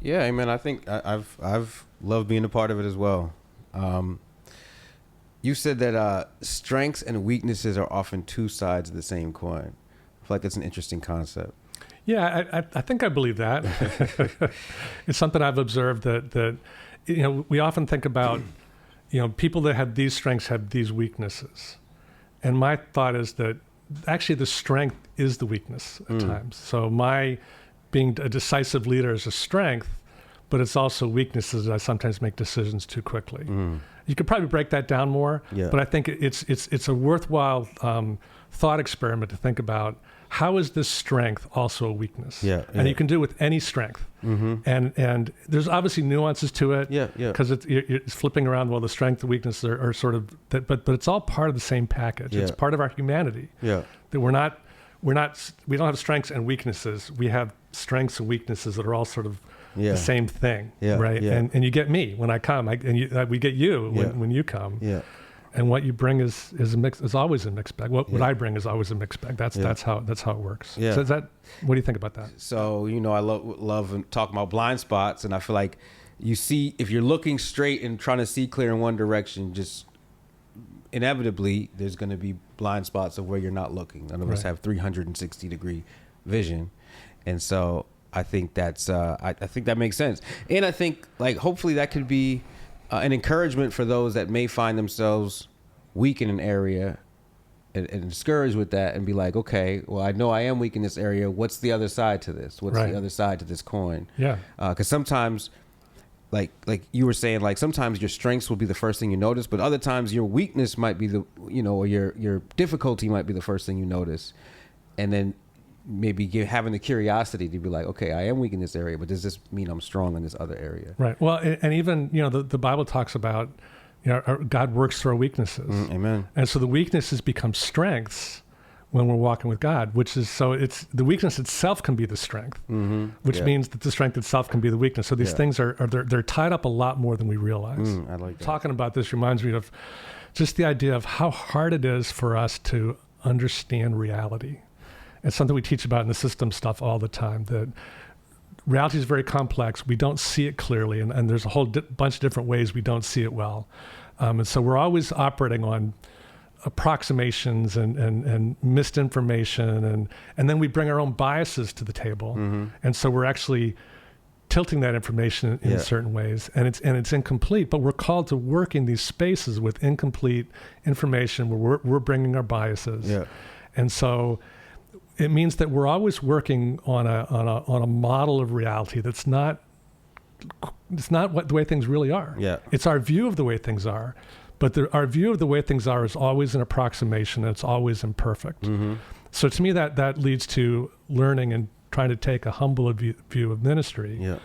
Yeah, I mean, I think I've loved being a part of it as well. You said that strengths and weaknesses are often two sides of the same coin. I feel like that's an interesting concept. Yeah, I think I believe that. It's something I've observed that we often think about people that have these strengths have these weaknesses, and my thought is that actually the strength is the weakness at times. So my being a decisive leader is a strength, but it's also weaknesses. I sometimes make decisions too quickly. You could probably break that down more, but I think it's a worthwhile thought experiment to think about how is this strength also a weakness? And you can do it with any strength. And there's obviously nuances to it. Because it's flipping around. Well, the strength and weakness are sort of, but it's all part of the same package. It's part of our humanity. That we don't have strengths and weaknesses. We have strengths and weaknesses that are all sort of the same thing, right? And you get me when I come, we get you when you come. And what you bring is always a mixed bag. What I bring is always a mixed bag. That's how it works. So what do you think about that? So I love talking about blind spots, and I feel like you see if you're looking straight and trying to see clear in one direction, just inevitably there's going to be blind spots of where you're not looking. None of us have 360 degree vision, and so I think that's I think that makes sense, and I think like hopefully that could be an encouragement for those that may find themselves weak in an area and discouraged with that, and be like, okay, well, I know I am weak in this area. What's the other side to this? What's the other side to this coin? Because sometimes, like you were saying, like sometimes your strengths will be the first thing you notice, but other times your weakness might be or your difficulty might be the first thing you notice, and then maybe having the curiosity to be like, okay, I am weak in this area, but does this mean I'm strong in this other area? Right. Well, and even, the Bible talks about, God works through our weaknesses. Amen. And so the weaknesses become strengths when we're walking with God, it's the weakness itself can be the strength, which means that the strength itself can be the weakness. So these things they're tied up a lot more than we realize. I like that. Talking about this reminds me of just the idea of how hard it is for us to understand reality. It's something we teach about in the system stuff all the time, that reality is very complex. We don't see it clearly, and there's a whole bunch of different ways we don't see it well. And so we're always operating on approximations and misinformation, and then we bring our own biases to the table. And so we're actually tilting that information in certain ways, and it's incomplete, but we're called to work in these spaces with incomplete information where we're bringing our biases. And so it means that we're always working on a model of reality that's not what the way things really are. It's our view of the way things are, but our view of the way things are is always an approximation, and it's always imperfect. So to me, that leads to learning and trying to take a humble view of ministry.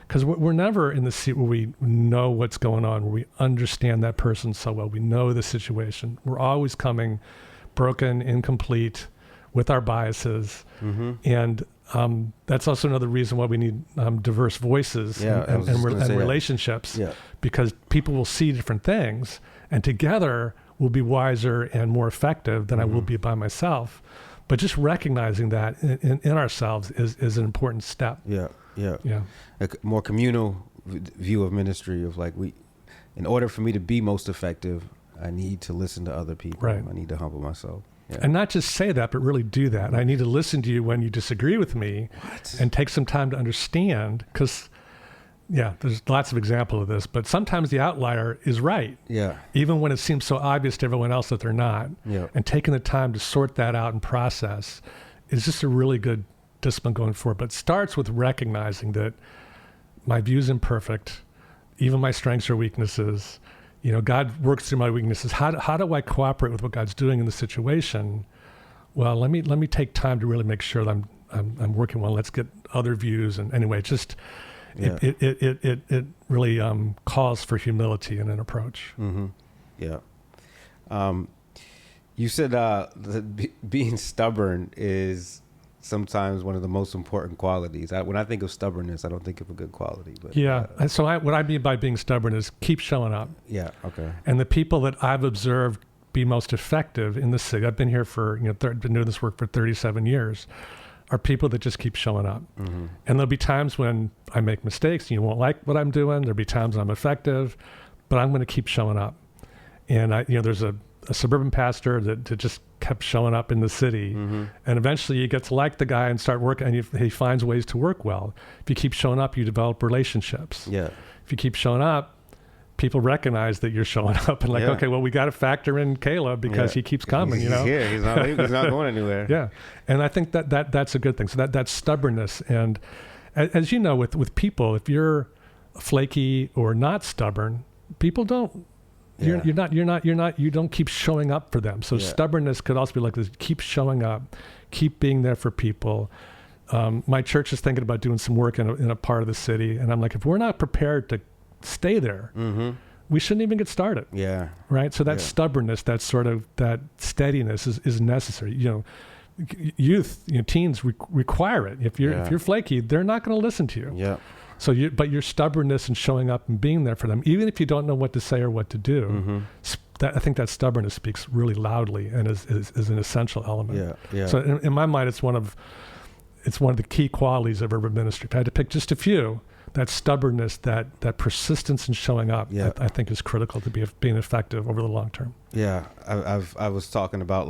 Because we're never in the seat where we know what's going on, where we understand that person so well, we know the situation. We're always coming broken, incomplete, with our biases, and that's also another reason why we need diverse voices and relationships, because people will see different things, and together we'll be wiser and more effective than I will be by myself. But just recognizing that in ourselves is an important step. A more communal view of ministry, of like, in order for me to be most effective, I need to listen to other people. I need to humble myself. And not just say that, but really do that. I need to listen to you when you disagree with me, and take some time to understand, because, there's lots of examples of this, but sometimes the outlier is right. Even when it seems so obvious to everyone else that they're not. And taking the time to sort that out and process is just a really good discipline going forward. But it starts with recognizing that my view is imperfect, even my strengths or weaknesses. God works through my weaknesses. How do I cooperate with what God's doing in the situation? Well, let me take time to really make sure that I'm working well. Let's get other views. And anyway, it really calls for humility in an approach. You said that being stubborn is sometimes one of the most important qualities. When I think of stubbornness, I don't think of a good quality. But so what I mean by being stubborn is keep showing up. Okay. And the people that I've observed be most effective in the city, I've been here for, been doing this work for 37 years, are people that just keep showing up. And there'll be times when I make mistakes and you won't like what I'm doing. There'll be times I'm effective, but I'm going to keep showing up. And there's a suburban pastor that just kept showing up in the city. And eventually you get to like the guy and start working, and he finds ways to work well. If you keep showing up, you develop relationships. Yeah. If you keep showing up, people recognize that you're showing up and okay, well, we got to factor in Caleb because he keeps coming, He's here. He's not going anywhere. Yeah. And I think that's a good thing. So that stubbornness. And as you know, with people, if you're flaky or not stubborn, people don't, you don't keep showing up for them. So stubbornness could also be like this: keep showing up, keep being there for people. My church is thinking about doing some work in a part of the city. And I'm like, if we're not prepared to stay there, we shouldn't even get started. Yeah. Right. So that stubbornness, that sort of that steadiness is necessary. Youth, teens require it. If you're flaky, they're not going to listen to you. Yeah. So but your stubbornness and showing up and being there for them, even if you don't know what to say or what to do, I think that stubbornness speaks really loudly and is an essential element. Yeah. Yeah. So in my mind, it's one of the key qualities of urban ministry. If I had to pick just a few, that stubbornness, that persistence in showing up, I think is critical to being effective over the long term. Yeah, I was talking about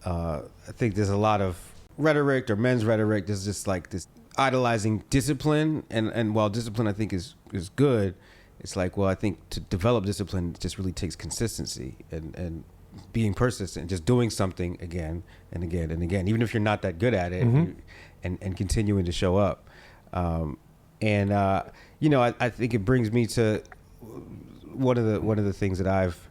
I think there's a lot of rhetoric or men's rhetoric. There's just like this idolizing discipline, and while discipline I think is good, it's like, well, I think to develop discipline just really takes consistency and being persistent, just doing something again and again and again, even if you're not that good at it, and continuing to show up. I think it brings me to one of the things that I've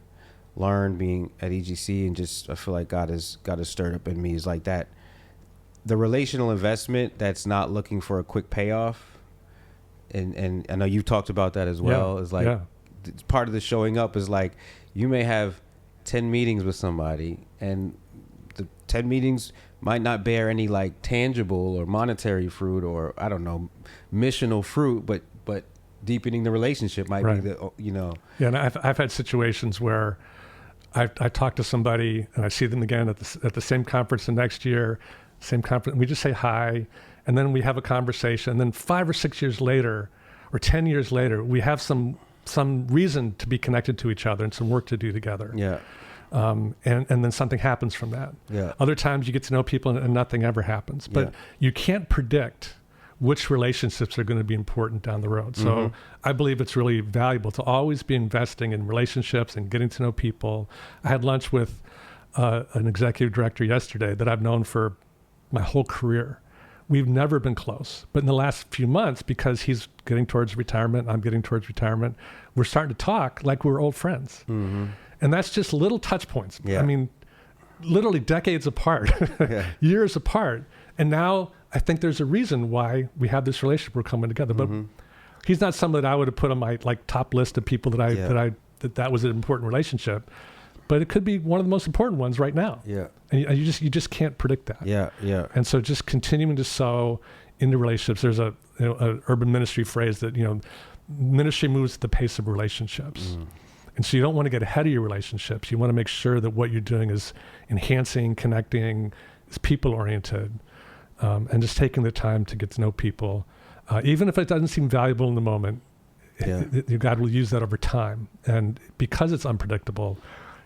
learned being at EGC, and just I feel like God has stirred up in me, is like that the relational investment that's not looking for a quick payoff. And I know you've talked about that as well. Is like part of the showing up is like you may have 10 meetings with somebody, and the 10 meetings might not bear any like tangible or monetary fruit, or I don't know, missional fruit, but deepening the relationship might be the. Yeah, and I've had situations where I talk to somebody and I see them again at the same conference the next year, same conference, and we just say hi, and then we have a conversation, and then 5 or 6 years later, or 10 years later, we have some reason to be connected to each other and some work to do together. Yeah. And then something happens from that. Yeah. Other times you get to know people and nothing ever happens. But you can't predict which relationships are going to be important down the road. So I believe it's really valuable to always be investing in relationships and getting to know people. I had lunch with an executive director yesterday that I've known for my whole career. We've never been close. But in the last few months, because he's getting towards retirement, I'm getting towards retirement, we're starting to talk like we're old friends. And that's just little touch points. Yeah. I mean, literally decades apart, years apart. And now I think there's a reason why we have this relationship we're coming together. But he's not someone that I would have put on my top list of people that was an important relationship. But it could be one of the most important ones right now. Yeah. And you just can't predict that. Yeah. Yeah. And so just continuing to sow into relationships. There's a urban ministry phrase that, ministry moves at the pace of relationships. And so you don't want to get ahead of your relationships. You want to make sure that what you're doing is enhancing, connecting, is people-oriented, and just taking the time to get to know people. Even if it doesn't seem valuable in the moment, God will use that over time. And because it's unpredictable,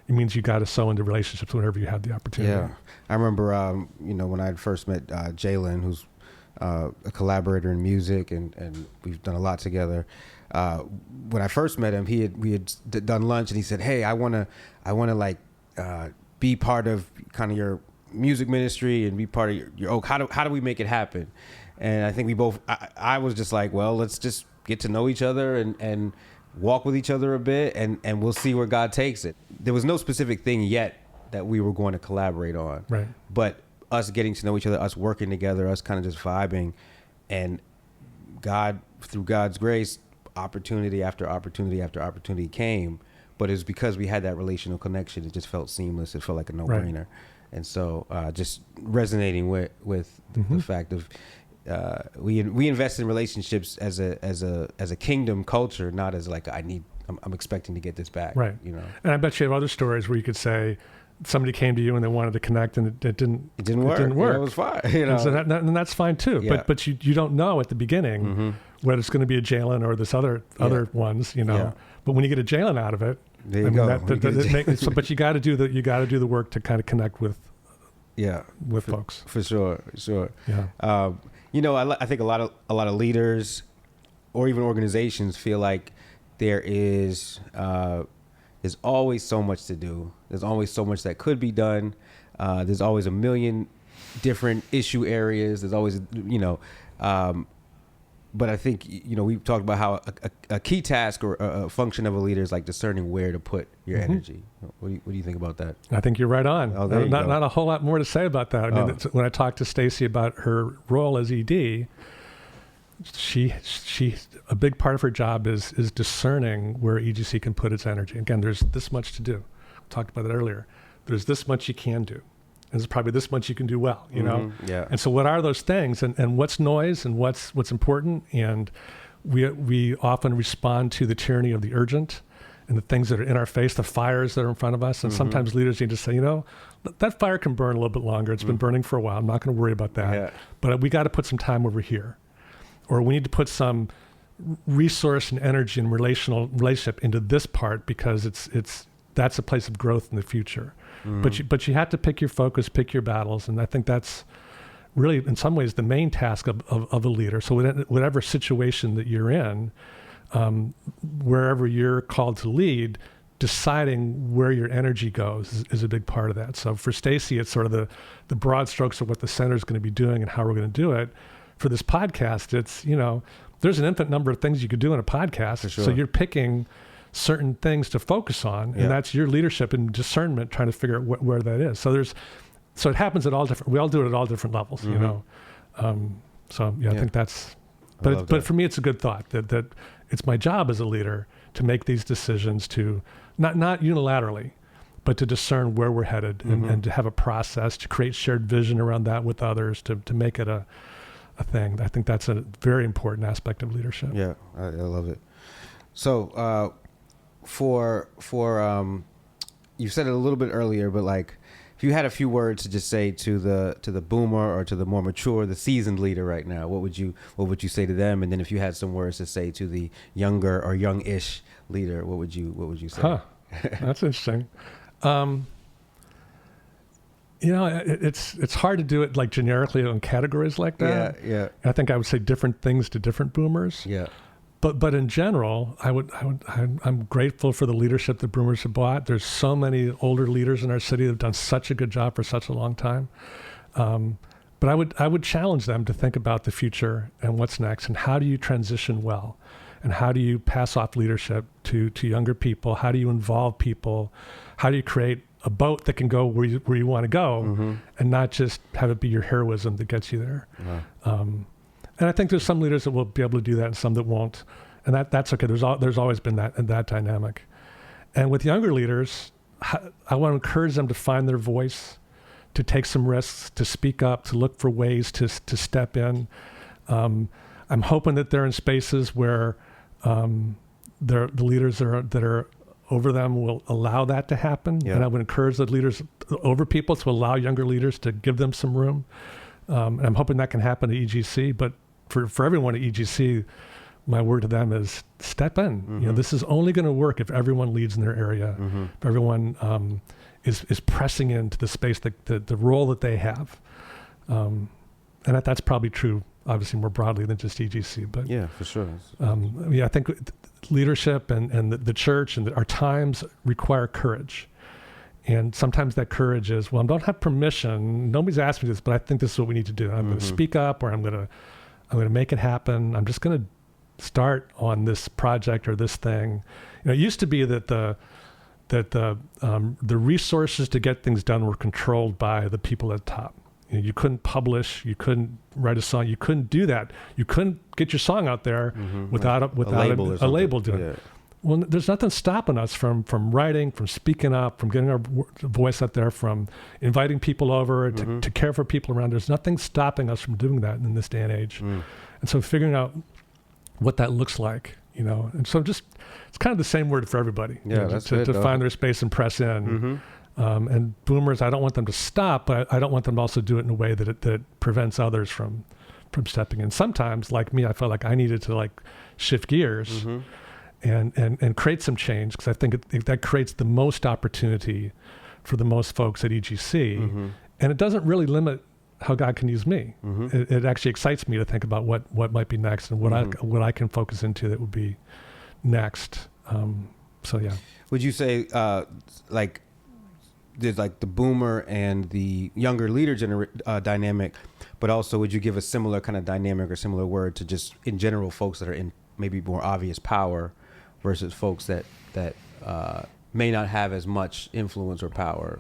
it means you got to sow into relationships whenever you have the opportunity. Yeah. I remember, when I first met Jalen, who's a collaborator in music, and we've done a lot together. When I first met him, we had done lunch, and he said, "Hey, I wanna be part of kind of your music ministry and be part of your Oak. How do we make it happen?" And I think we both. I was just like, "Well, let's just get to know each other and walk with each other a bit, and we'll see where God takes it." There was no specific thing yet that we were going to collaborate on, right? But us getting to know each other, us working together, us kind of just vibing, and God, through God's grace, opportunity after opportunity after opportunity came. But it was because we had that relational connection. It just felt seamless. It felt like a no-brainer. Right. And so just resonating with the fact of we invest in relationships as a kingdom culture, not as like I'm expecting to get this back. Right. And I bet you have other stories where you could say, somebody came to you and they wanted to connect and it didn't work. It didn't work. Yeah, it was fine. You know? And, so and that's fine too. Yeah. But you don't know at the beginning whether it's going to be a Jalen or this other ones, you know. Yeah. But when you get a Jalen out of it, there you go. But you got to do the work to kind of connect with folks. For sure. Yeah. You know, I think a lot of leaders or even organizations feel like there's always so much to do. There's always so much that could be done. There's always a million different issue areas. There's always, you know, but I think, you know, we've talked about how a key task or a function of a leader is like discerning where to put your energy. What do you think about that? I think you're right on. Oh, there you go. Not a whole lot more to say about that. I mean, when I talked to Stacy about her role as ED, she a big part of her job is discerning where EGC can put its energy. Again, there's this much to do. We talked about it earlier. There's this much you can do. And there's probably this much you can do well, you know? Yeah. And so what are those things and what's noise and what's important? And we often respond to the tyranny of the urgent and the things that are in our face, the fires that are in front of us. And sometimes leaders need to say, you know, that fire can burn a little bit longer. It's been burning for a while. I'm not going to worry about that. Yeah. But we got to put some time over here. Or we need to put some resource and energy and relationship into this part because that's a place of growth in the future. But you have to pick your focus, pick your battles, and I think that's really, in some ways, the main task of a leader. So whatever situation that you're in, wherever you're called to lead, deciding where your energy goes is a big part of that. So for Stacy, it's sort of the broad strokes of what the center is going to be doing and how we're going to do it. For this podcast, it's, you know, there's an infinite number of things you could do in a podcast. For sure. So you're picking certain things to focus on, and that's your leadership and discernment trying to figure out where that is. So it happens at all different, we all do it at all different levels, you know? I think that's, but for me, it's a good thought that it's my job as a leader to make these decisions to not unilaterally, but to discern where we're headed and to have a process to create shared vision around that with others to make it a thing. I think that's a very important aspect of leadership. Yeah, I love it. So, for you said it a little bit earlier, but like, if you had a few words to just say to the boomer or to the more mature, the seasoned leader right now, what would you say to them? And then if you had some words to say to the younger or young-ish leader, what would you say? Huh. That's interesting. You know, it's hard to do it like generically on categories like that. Yeah. I think I would say different things to different boomers. Yeah. But in general, I'm grateful for the leadership that boomers have brought. There's so many older leaders in our city that have done such a good job for such a long time. But I would challenge them to think about the future and what's next and how do you transition well, and how do you pass off leadership to younger people? How do you involve people? How do you create a boat that can go where you want to go, and not just have it be your heroism that gets you there? Wow. And I think there's some leaders that will be able to do that and some that won't. And that's okay. There's always been that dynamic. And with younger leaders, I want to encourage them to find their voice, to take some risks, to speak up, to look for ways to step in. I'm hoping that they're in spaces where the leaders that are over them will allow that to happen. Yeah. And I would encourage the leaders over people to allow younger leaders to give them some room. And I'm hoping that can happen at EGC, but for everyone at EGC, my word to them is step in. You know, this is only going to work if everyone leads in their area, if everyone is pressing into the space, the role that they have. And that's probably true, obviously, more broadly than just EGC. But yeah, for sure. I think leadership and the church and our times require courage. And sometimes that courage is, well, I don't have permission. Nobody's asked me this, but I think this is what we need to do. I'm going to speak up, or I'm going to make it happen. I'm just going to start on this project or this thing. You know, it used to be that the resources to get things done were controlled by the people at the top. You know, you couldn't publish, you couldn't write a song, you couldn't do that. You couldn't get your song out there without a label doing it. Well, there's nothing stopping us from writing, from speaking up, from getting our voice out there, from inviting people over to care for people around. There's nothing stopping us from doing that in this day and age. And so figuring out what that looks like, you know, and so it's kind of the same word for everybody. Yeah, that's to find their space and press in. And boomers, I don't want them to stop, but I don't want them to also do it in a way that prevents others from stepping in. Sometimes, like me, I felt like I needed to like shift gears and create some change, because I think that creates the most opportunity for the most folks at EGC. And it doesn't really limit how God can use me. It actually excites me to think about what might be next and what I can focus into that would be next. So yeah. Would you say like there's like the boomer and the younger leader dynamic, but also would you give a similar kind of dynamic or similar word to just in general folks that are in maybe more obvious power versus folks that may not have as much influence or power?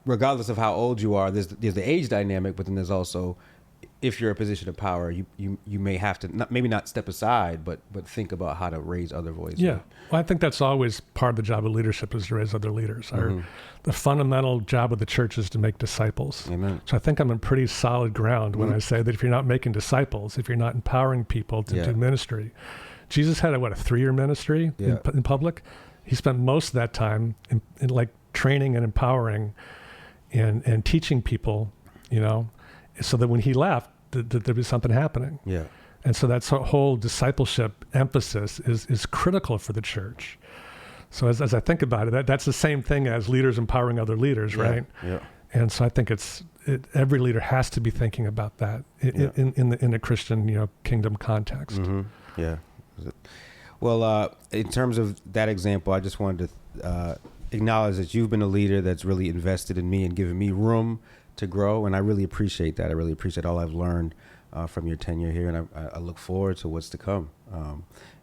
Regardless of how old you are, there's the age dynamic, but then there's also, if you're in a position of power, you may have to maybe not step aside, but think about how to raise other voices. Yeah, well, I think that's always part of the job of leadership, is to raise other leaders. The fundamental job of the church is to make disciples. Amen. So I think I'm on pretty solid ground when I say that if you're not making disciples, if you're not empowering people to do ministry. Jesus had a 3-year ministry in public. He spent most of that time in like training and empowering and teaching people, so that when he left, there'd be something happening. Yeah. And so that whole discipleship emphasis is critical for the church. So as I think about it, that's the same thing as leaders empowering other leaders, right? Yeah. And so I think every leader has to be thinking about that in the Christian, kingdom context. Yeah. Well, in terms of that example, I just wanted to acknowledge that you've been a leader that's really invested in me and given me room to grow, and I really appreciate that. I really appreciate all I've learned from your tenure here, and I look forward to what's to come.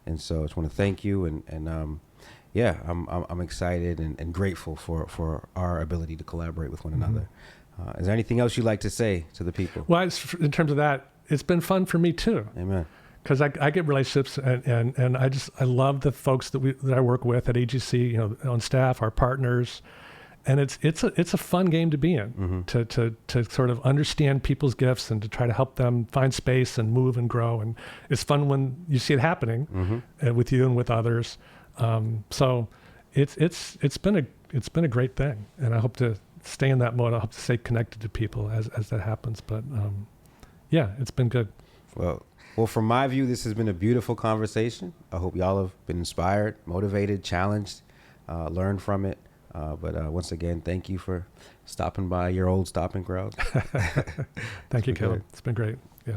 And so I just want to thank you, and I'm excited and grateful for our ability to collaborate with one another. Is there anything else you'd like to say to the people? Well, in terms of that, it's been fun for me too. Amen. Because I get relationships, and I love the folks that I work with at AGC, on staff, our partners, and it's a fun game to be in, to sort of understand people's gifts and to try to help them find space and move and grow. And it's fun when you see it happening with you and with others. So it's been a great thing, and I hope to stay in that mode. I hope to stay connected to people as that happens. But it's been good. Well, from my view, this has been a beautiful conversation. I hope y'all have been inspired, motivated, challenged, learned from it. But once again, thank you for stopping by your old stopping ground. Thank you, Caleb. It's been great. Yeah.